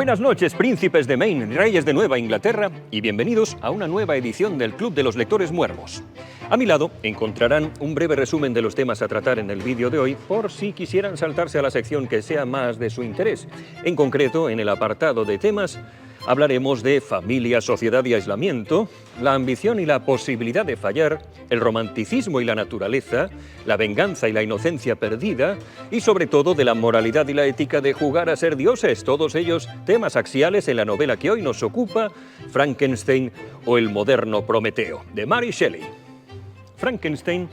Buenas noches, príncipes de Maine, reyes de Nueva Inglaterra, y bienvenidos a una nueva edición del Club de los Lectores Muermos. A mi lado encontrarán un breve resumen de los temas a tratar en el vídeo de hoy, por si quisieran saltarse a la sección que sea más de su interés. En concreto, en el apartado de temas, hablaremos de familia, sociedad y aislamiento, la ambición y la posibilidad de fallar, el romanticismo y la naturaleza, la venganza y la inocencia perdida, y sobre todo de la moralidad y la ética de jugar a ser dioses, todos ellos temas axiales en la novela que hoy nos ocupa, Frankenstein o el moderno Prometeo, de Mary Shelley. Frankenstein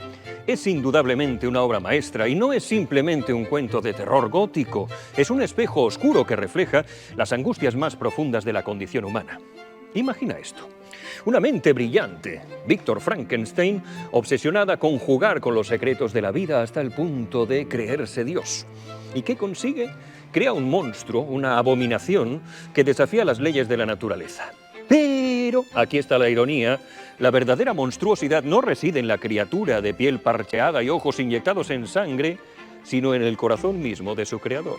es indudablemente una obra maestra y no es simplemente un cuento de terror gótico, es un espejo oscuro que refleja las angustias más profundas de la condición humana. Imagina esto. Una mente brillante, Víctor Frankenstein, obsesionada con jugar con los secretos de la vida hasta el punto de creerse Dios. ¿Y qué consigue? Crea un monstruo, una abominación, que desafía las leyes de la naturaleza. Pero, aquí está la ironía, la verdadera monstruosidad no reside en la criatura de piel parcheada y ojos inyectados en sangre, sino en el corazón mismo de su creador.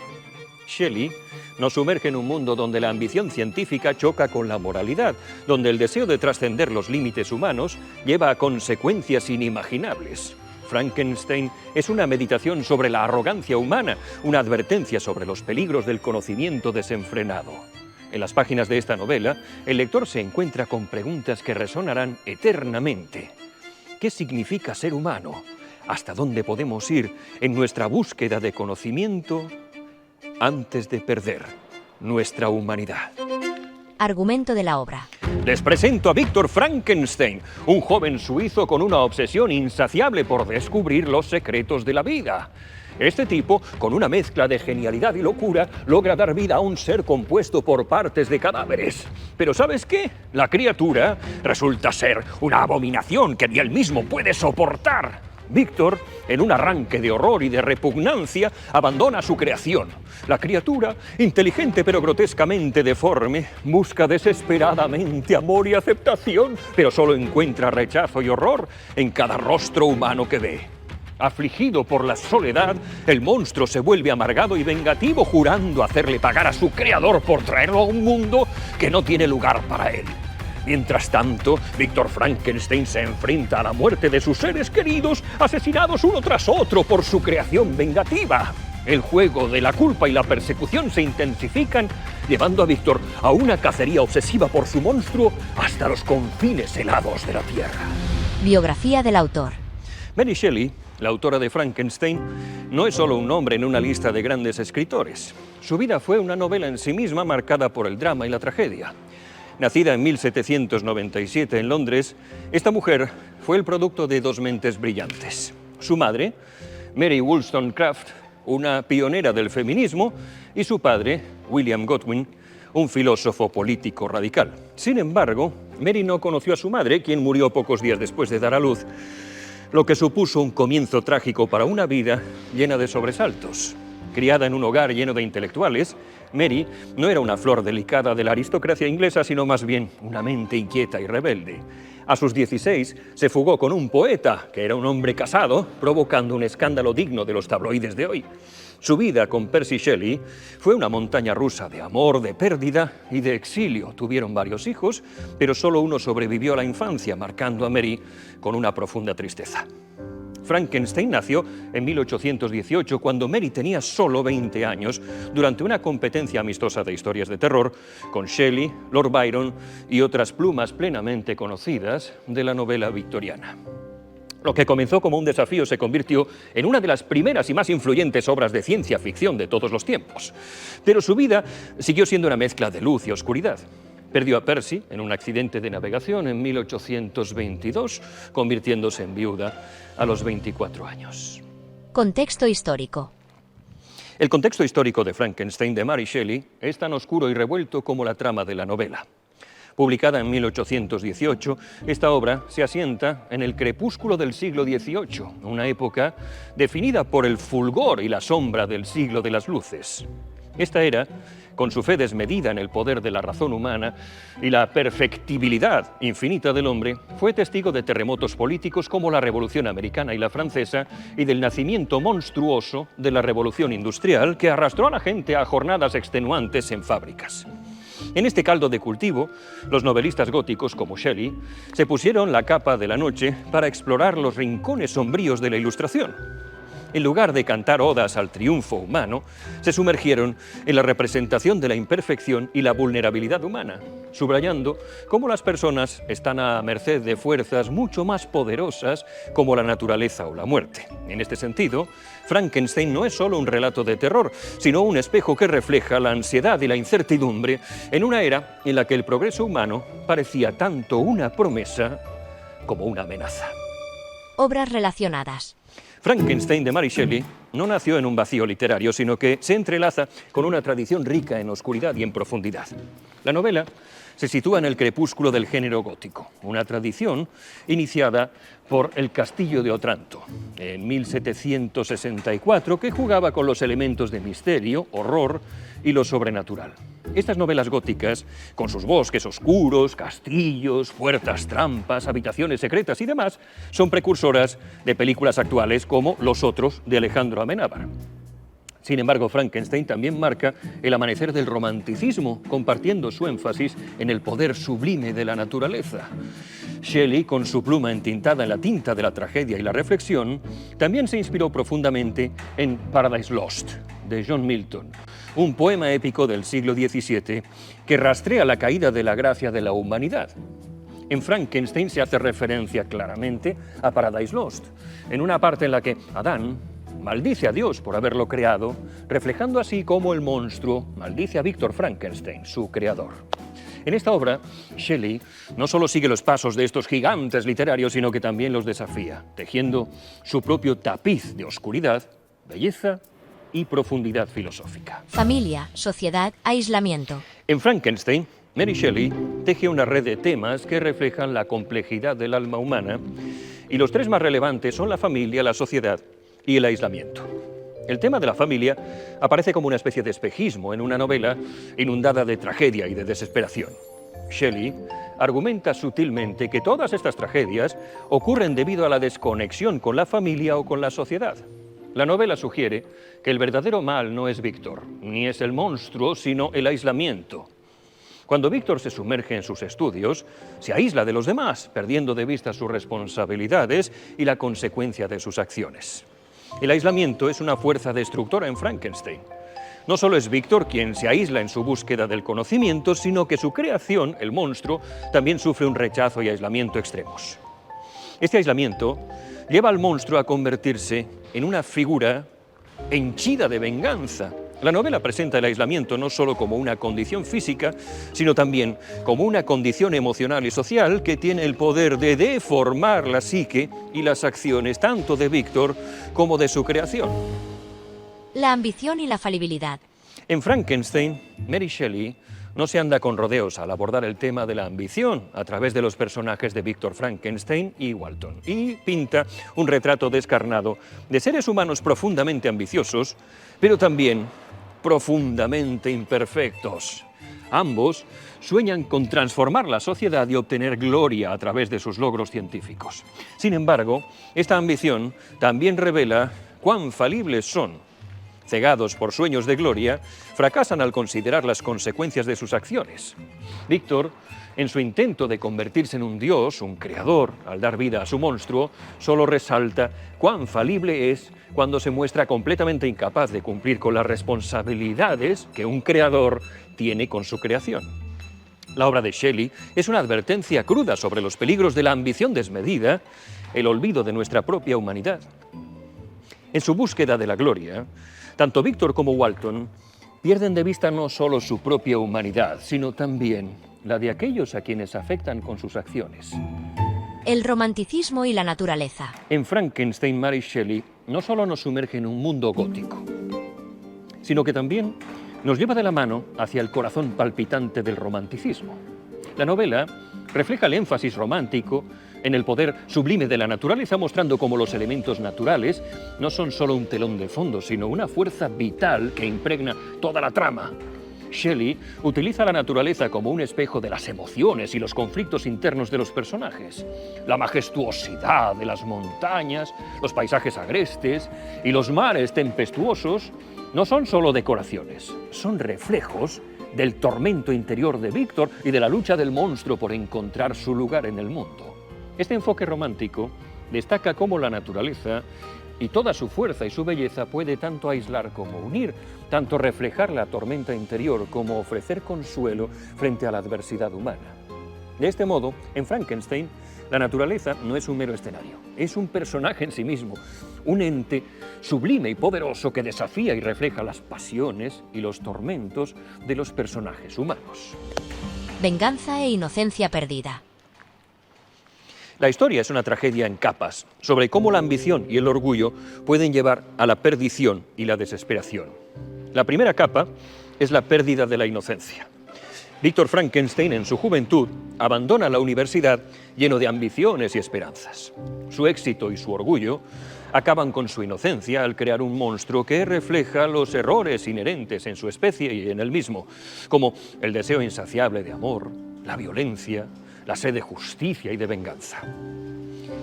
Shelley nos sumerge en un mundo donde la ambición científica choca con la moralidad, donde el deseo de trascender los límites humanos lleva a consecuencias inimaginables. Frankenstein es una meditación sobre la arrogancia humana, una advertencia sobre los peligros del conocimiento desenfrenado. En las páginas de esta novela, el lector se encuentra con preguntas que resonarán eternamente. ¿Qué significa ser humano? ¿Hasta dónde podemos ir en nuestra búsqueda de conocimiento antes de perder nuestra humanidad? Argumento de la obra. Les presento a Víctor Frankenstein, un joven suizo con una obsesión insaciable por descubrir los secretos de la vida. Este tipo, con una mezcla de genialidad y locura, logra dar vida a un ser compuesto por partes de cadáveres. Pero ¿sabes qué? La criatura resulta ser una abominación que ni él mismo puede soportar. Víctor, en un arranque de horror y de repugnancia, abandona su creación. La criatura, inteligente pero grotescamente deforme, busca desesperadamente amor y aceptación, pero solo encuentra rechazo y horror en cada rostro humano que ve. Afligido por la soledad, el monstruo se vuelve amargado y vengativo, jurando hacerle pagar a su creador por traerlo a un mundo que no tiene lugar para él. Mientras tanto, Víctor Frankenstein se enfrenta a la muerte de sus seres queridos, asesinados uno tras otro por su creación vengativa. El juego de la culpa y la persecución se intensifican, llevando a Víctor a una cacería obsesiva por su monstruo hasta los confines helados de la Tierra. Biografía del autor. Mary Shelley, la autora de Frankenstein, no es solo un nombre en una lista de grandes escritores. Su vida fue una novela en sí misma marcada por el drama y la tragedia. Nacida en 1797 en Londres, esta mujer fue el producto de dos mentes brillantes. Su madre, Mary Wollstonecraft, una pionera del feminismo, y su padre, William Godwin, un filósofo político radical. Sin embargo, Mary no conoció a su madre, quien murió pocos días después de dar a luz, lo que supuso un comienzo trágico para una vida llena de sobresaltos. Criada en un hogar lleno de intelectuales, Mary no era una flor delicada de la aristocracia inglesa, sino más bien una mente inquieta y rebelde. A sus 16 se fugó con un poeta, que era un hombre casado, provocando un escándalo digno de los tabloides de hoy. Su vida con Percy Shelley fue una montaña rusa de amor, de pérdida y de exilio. Tuvieron varios hijos, pero solo uno sobrevivió a la infancia, marcando a Mary con una profunda tristeza. Frankenstein nació en 1818, cuando Mary tenía solo 20 años, durante una competencia amistosa de historias de terror con Shelley, Lord Byron y otras plumas plenamente conocidas de la novela victoriana. Lo que comenzó como un desafío se convirtió en una de las primeras y más influyentes obras de ciencia ficción de todos los tiempos. Pero su vida siguió siendo una mezcla de luz y oscuridad. Perdió a Percy en un accidente de navegación en 1822, convirtiéndose en viuda a los 24 años. Contexto histórico. El contexto histórico de Frankenstein de Mary Shelley es tan oscuro y revuelto como la trama de la novela. Publicada en 1818, esta obra se asienta en el crepúsculo del siglo XVIII, una época definida por el fulgor y la sombra del siglo de las luces. Esta era, con su fe desmedida en el poder de la razón humana y la perfectibilidad infinita del hombre, fue testigo de terremotos políticos como la Revolución Americana y la Francesa y del nacimiento monstruoso de la Revolución Industrial que arrastró a la gente a jornadas extenuantes en fábricas. En este caldo de cultivo, los novelistas góticos como Shelley se pusieron la capa de la noche para explorar los rincones sombríos de la Ilustración. En lugar de cantar odas al triunfo humano, se sumergieron en la representación de la imperfección y la vulnerabilidad humana, subrayando cómo las personas están a merced de fuerzas mucho más poderosas como la naturaleza o la muerte. En este sentido, Frankenstein no es solo un relato de terror, sino un espejo que refleja la ansiedad y la incertidumbre en una era en la que el progreso humano parecía tanto una promesa como una amenaza. Obras relacionadas. Frankenstein de Mary Shelley no nació en un vacío literario, sino que se entrelaza con una tradición rica en oscuridad y en profundidad. La novela se sitúa en el crepúsculo del género gótico, una tradición iniciada por El Castillo de Otranto, en 1764, que jugaba con los elementos de misterio, horror y lo sobrenatural. Estas novelas góticas, con sus bosques oscuros, castillos, puertas trampas, habitaciones secretas y demás, son precursoras de películas actuales como Los Otros, de Alejandro Amenábar. Sin embargo, Frankenstein también marca el amanecer del romanticismo, compartiendo su énfasis en el poder sublime de la naturaleza. Shelley, con su pluma entintada en la tinta de la tragedia y la reflexión, también se inspiró profundamente en Paradise Lost, de John Milton, un poema épico del siglo XVII que rastrea la caída de la gracia de la humanidad. En Frankenstein se hace referencia claramente a Paradise Lost, en una parte en la que Adán maldice a Dios por haberlo creado, reflejando así cómo el monstruo maldice a Víctor Frankenstein, su creador. En esta obra, Shelley no solo sigue los pasos de estos gigantes literarios, sino que también los desafía, tejiendo su propio tapiz de oscuridad, belleza y profundidad filosófica. Familia, sociedad, aislamiento. En Frankenstein, Mary Shelley teje una red de temas que reflejan la complejidad del alma humana, y los tres más relevantes son la familia, la sociedad y el aislamiento. El tema de la familia aparece como una especie de espejismo en una novela inundada de tragedia y de desesperación. Shelley argumenta sutilmente que todas estas tragedias ocurren debido a la desconexión con la familia o con la sociedad. La novela sugiere que el verdadero mal no es Víctor, ni es el monstruo, sino el aislamiento. Cuando Víctor se sumerge en sus estudios, se aísla de los demás, perdiendo de vista sus responsabilidades y la consecuencia de sus acciones. El aislamiento es una fuerza destructora en Frankenstein. No solo es Víctor quien se aísla en su búsqueda del conocimiento, sino que su creación, el monstruo, también sufre un rechazo y aislamiento extremos. Este aislamiento lleva al monstruo a convertirse en una figura henchida de venganza. La novela presenta el aislamiento no solo como una condición física, sino también como una condición emocional y social que tiene el poder de deformar la psique y las acciones tanto de Víctor como de su creación. La ambición y la falibilidad. En Frankenstein, Mary Shelley no se anda con rodeos al abordar el tema de la ambición a través de los personajes de Víctor Frankenstein y Walton, y pinta un retrato descarnado de seres humanos profundamente ambiciosos, pero también profundamente imperfectos. Ambos sueñan con transformar la sociedad y obtener gloria a través de sus logros científicos. Sin embargo, esta ambición también revela cuán falibles son. Cegados por sueños de gloria, fracasan al considerar las consecuencias de sus acciones. Víctor, en su intento de convertirse en un dios, un creador, al dar vida a su monstruo, solo resalta cuán falible es cuando se muestra completamente incapaz de cumplir con las responsabilidades que un creador tiene con su creación. La obra de Shelley es una advertencia cruda sobre los peligros de la ambición desmedida, el olvido de nuestra propia humanidad. En su búsqueda de la gloria, tanto Víctor como Walton pierden de vista no solo su propia humanidad, sino también la de aquellos a quienes afectan con sus acciones. El romanticismo y la naturaleza. En Frankenstein, Mary Shelley no solo nos sumerge en un mundo gótico, sino que también nos lleva de la mano hacia el corazón palpitante del romanticismo. La novela refleja el énfasis romántico en el poder sublime de la naturaleza, mostrando cómo los elementos naturales no son solo un telón de fondo, sino una fuerza vital que impregna toda la trama. Shelley utiliza la naturaleza como un espejo de las emociones y los conflictos internos de los personajes. La majestuosidad de las montañas, los paisajes agrestes y los mares tempestuosos no son solo decoraciones, son reflejos del tormento interior de Víctor y de la lucha del monstruo por encontrar su lugar en el mundo. Este enfoque romántico destaca cómo la naturaleza y toda su fuerza y su belleza puede tanto aislar como unir, tanto reflejar la tormenta interior como ofrecer consuelo frente a la adversidad humana. De este modo, en Frankenstein, la naturaleza no es un mero escenario, es un personaje en sí mismo, un ente sublime y poderoso que desafía y refleja las pasiones y los tormentos de los personajes humanos. Venganza e inocencia perdida. La historia es una tragedia en capas, sobre cómo la ambición y el orgullo pueden llevar a la perdición y la desesperación. La primera capa es la pérdida de la inocencia. Víctor Frankenstein, en su juventud, abandona la universidad lleno de ambiciones y esperanzas. Su éxito y su orgullo acaban con su inocencia al crear un monstruo que refleja los errores inherentes en su especie y en él mismo, como el deseo insaciable de amor, la violencia, la sed de justicia y de venganza.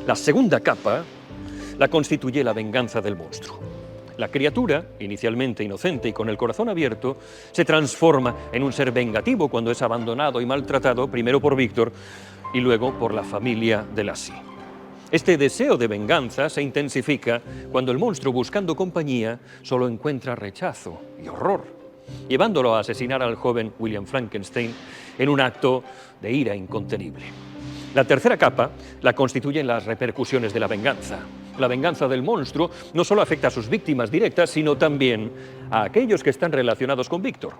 La segunda capa la constituye la venganza del monstruo. La criatura, inicialmente inocente y con el corazón abierto, se transforma en un ser vengativo cuando es abandonado y maltratado, primero por Víctor y luego por la familia de Lassie. Este deseo de venganza se intensifica cuando el monstruo, buscando compañía, solo encuentra rechazo y horror, llevándolo a asesinar al joven William Frankenstein en un acto de ira incontenible. La tercera capa la constituyen las repercusiones de la venganza. La venganza del monstruo no solo afecta a sus víctimas directas, sino también a aquellos que están relacionados con Víctor.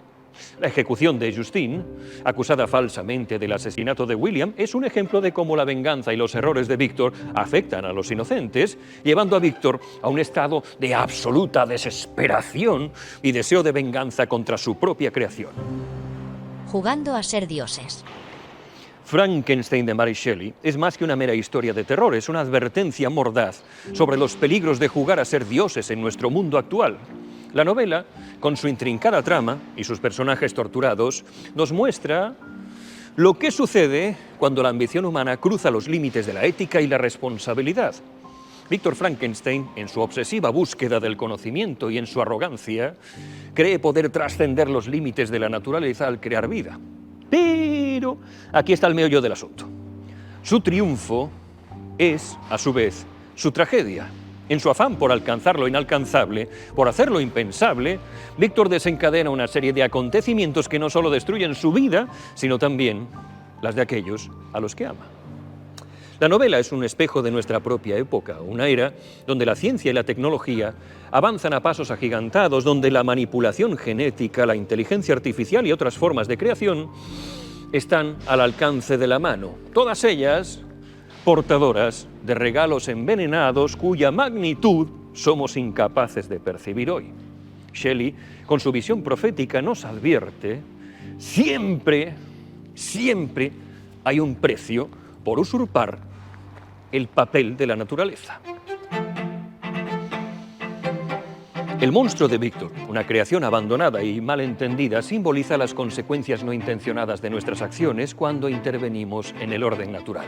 La ejecución de Justine, acusada falsamente del asesinato de William, es un ejemplo de cómo la venganza y los errores de Víctor afectan a los inocentes, llevando a Víctor a un estado de absoluta desesperación y deseo de venganza contra su propia creación. Jugando a ser dioses. Frankenstein de Mary Shelley es más que una mera historia de terror, es una advertencia mordaz sobre los peligros de jugar a ser dioses en nuestro mundo actual. La novela, con su intrincada trama y sus personajes torturados, nos muestra lo que sucede cuando la ambición humana cruza los límites de la ética y la responsabilidad. Víctor Frankenstein, en su obsesiva búsqueda del conocimiento y en su arrogancia, cree poder trascender los límites de la naturaleza al crear vida. Pero aquí está el meollo del asunto. Su triunfo es, a su vez, su tragedia. En su afán por alcanzar lo inalcanzable, por hacer lo impensable, Víctor desencadena una serie de acontecimientos que no solo destruyen su vida, sino también las de aquellos a los que ama. La novela es un espejo de nuestra propia época, una era donde la ciencia y la tecnología avanzan a pasos agigantados, donde la manipulación genética, la inteligencia artificial y otras formas de creación están al alcance de la mano. Todas ellas portadoras de regalos envenenados cuya magnitud somos incapaces de percibir hoy. Shelley, con su visión profética, nos advierte: siempre hay un precio por usurpar el papel de la naturaleza. El monstruo de Víctor, una creación abandonada y malentendida, simboliza las consecuencias no intencionadas de nuestras acciones cuando intervenimos en el orden natural.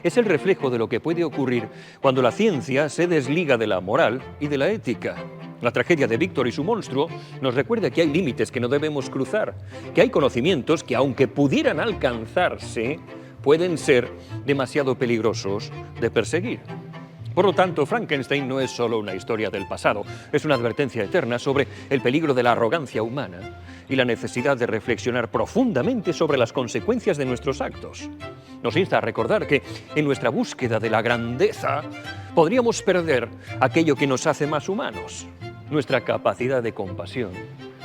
Es el reflejo de lo que puede ocurrir cuando la ciencia se desliga de la moral y de la ética. La tragedia de Víctor y su monstruo nos recuerda que hay límites que no debemos cruzar, que hay conocimientos que, aunque pudieran alcanzarse, pueden ser demasiado peligrosos de perseguir. Por lo tanto, Frankenstein no es solo una historia del pasado, es una advertencia eterna sobre el peligro de la arrogancia humana y la necesidad de reflexionar profundamente sobre las consecuencias de nuestros actos. Nos insta a recordar que en nuestra búsqueda de la grandeza podríamos perder aquello que nos hace más humanos, nuestra capacidad de compasión,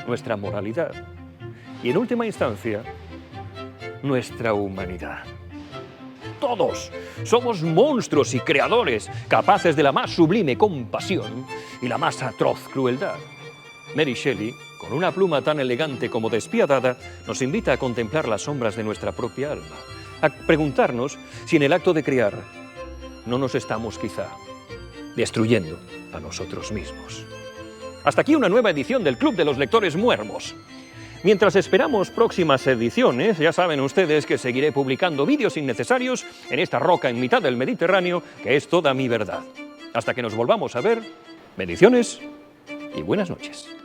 nuestra moralidad y, en última instancia, nuestra humanidad. Todos somos monstruos y creadores capaces de la más sublime compasión y la más atroz crueldad. Mary Shelley, con una pluma tan elegante como despiadada, nos invita a contemplar las sombras de nuestra propia alma, a preguntarnos si en el acto de crear no nos estamos quizá destruyendo a nosotros mismos. Hasta aquí una nueva edición del Club de los Lectores Muermos. Mientras esperamos próximas ediciones, ya saben ustedes que seguiré publicando vídeos innecesarios en esta roca en mitad del Mediterráneo, que es toda mi verdad. Hasta que nos volvamos a ver, bendiciones y buenas noches.